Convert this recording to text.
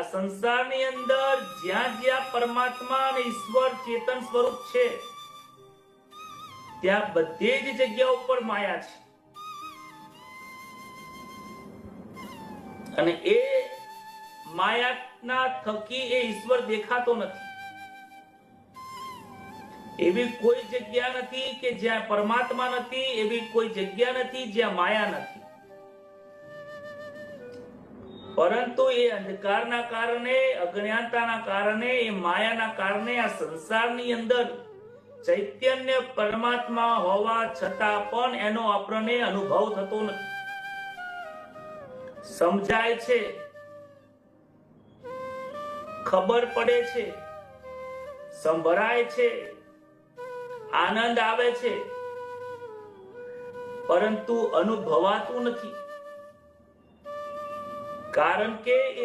આ સંસારની અંદર જ્યાં જ્યાં પરમાત્મા અને ઈશ્વર ચેતન સ્વરૂપ છે ત્યાં બધી જ જગ્યા ઉપર માયા છે અને એ માયાના થકી એ ઈશ્વર દેખાતો નથી। એવી કોઈ જગ્યા નથી કે જ્યાં પરમાત્મા નથી, એવી કોઈ જગ્યા નથી જ્યાં માયા નથી। પરંતુ એ અંધકારના કારણે, અજ્ઞાનતાના કારણે, એ માયાના કારણે આ સંસારની અંદર ચૈતન્ય પરમાત્મા હોવા છતાં પણ એનો આપણને અનુભવ થતો નથી। સમજાય છે, ખબર પડે છે, સંભળાય છે, આનંદ આવે છે, પરંતુ અનુભવાતું નથી। કારણ કે એ